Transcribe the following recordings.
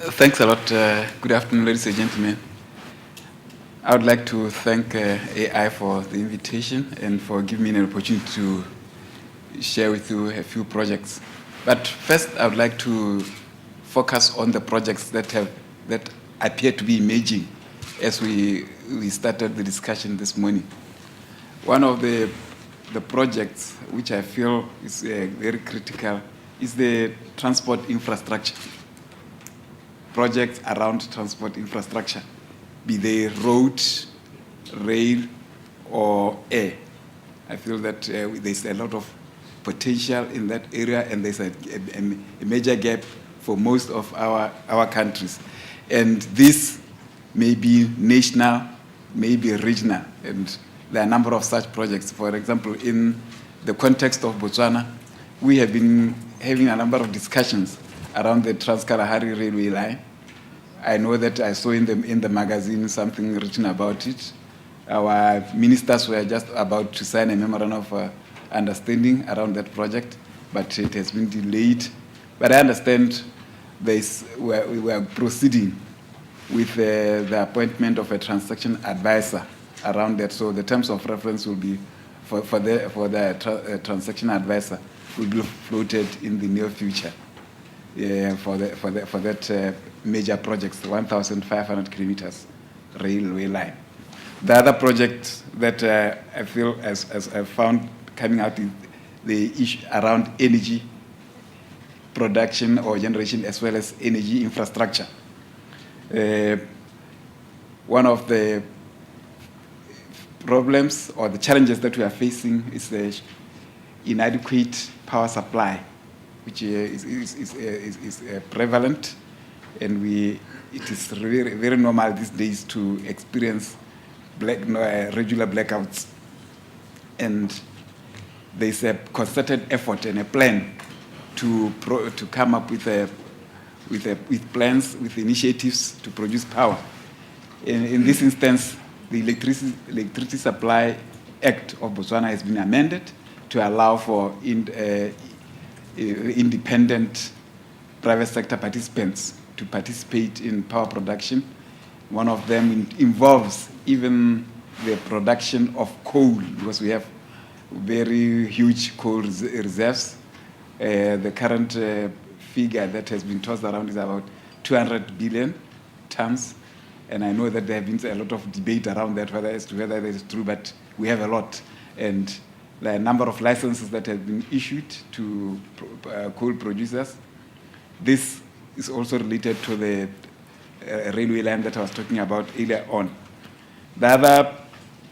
Thanks a lot. Good afternoon, ladies and gentlemen. I would like to thank AI for the invitation and for giving me an opportunity to share with you a few projects. But first, I would like to focus on the projects that appear to be emerging as we started the discussion this morning. One of the projects which I feel is very critical is the transport infrastructure. Projects around transport infrastructure, be they road, rail, or air. I feel that there's a lot of potential in that area, and there's a major gap for most of our countries. And this may be national, may be regional, and there are a number of such projects. For example, in the context of Botswana, we have been having a number of discussions around the Trans-Kalahari Railway line. I know that I saw in the magazine something written about it. Our ministers were just about to sign a memorandum of understanding around that project, but it has been delayed. But I understand we are proceeding with the appointment of a transaction advisor around that. So the terms of reference will be for the transaction advisor will be floated in the near future for that major projects, 1,500 kilometers railway line. The other project that I feel as I found coming out is the issue around energy production or generation as well as energy infrastructure. One of the problems or the challenges that we are facing is the inadequate power supply, which is prevalent, and it is very, very normal these days to experience regular blackouts. And there's a concerted effort and a plan to come up with plans, with initiatives to produce power. In this instance, the Electricity Supply Act of Botswana has been amended to allow for independent private sector participants to participate in power production. One of them involves even the production of coal, because we have very huge coal reserves. The current figure that has been tossed around is about 200 billion tons. And I know that there have been a lot of debate around that, whether that is true, but we have a lot. And the number of licenses that have been issued to coal producers. This is also related to the railway line that I was talking about earlier on. The other,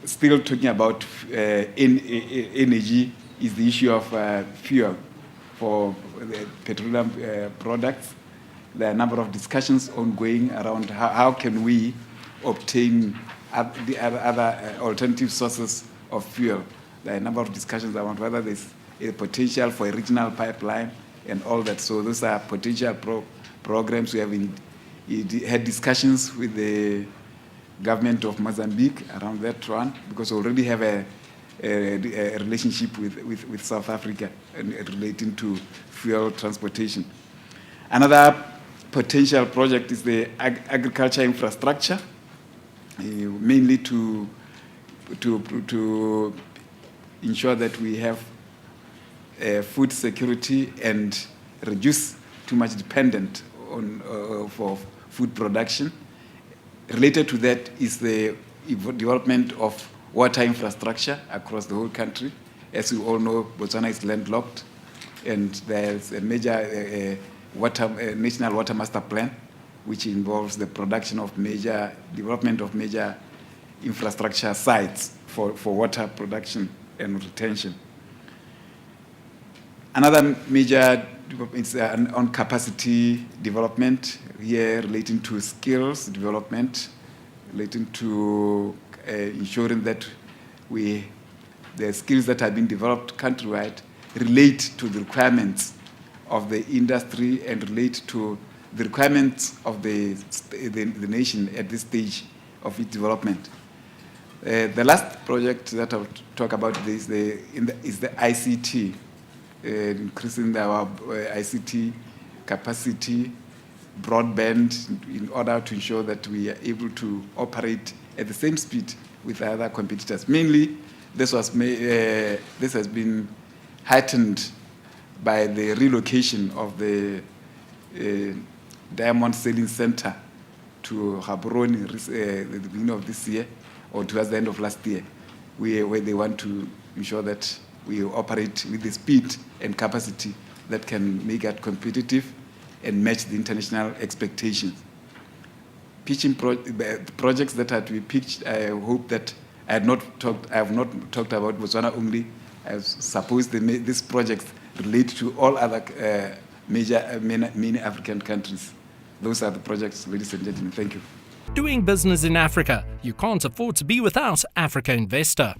still talking about energy, is the issue of fuel for the petroleum products. There are a number of discussions ongoing around how can we obtain the other alternative sources of fuel. There are a number of discussions around whether there's a potential for a regional pipeline and all that. So those are potential programs. We have had discussions with the government of Mozambique around that one, because we already have a relationship with South Africa and relating to fuel transportation. Another potential project is the agriculture infrastructure, mainly to ensure that we have food security and reduce too much dependence on for food production. Related to that is the development of water infrastructure across the whole country. As we all know, Botswana is landlocked, and there's a major national water master plan, which involves the development of major infrastructure sites for water production and retention. Another major is on capacity development, here relating to skills development, relating to ensuring that the skills that have been developed countrywide relate to the requirements of the industry and relate to the requirements of the nation at this stage of its development. The last project that I'll talk about is the ICT, increasing our ICT capacity, broadband in order to ensure that we are able to operate at the same speed with other competitors. Mainly, this has been heightened by the relocation of the Diamond Selling Center to Gaborone at the beginning of this year, or towards the end of last year, where they want to ensure that we operate with the speed and capacity that can make us competitive and match the international expectations. Pitching projects that are to be pitched, I hope that I have not talked about Botswana only. I suppose these projects relate to all other many African countries. Those are the projects, ladies and gentlemen. Thank you. Doing business in Africa. You can't afford to be without Africa Investor.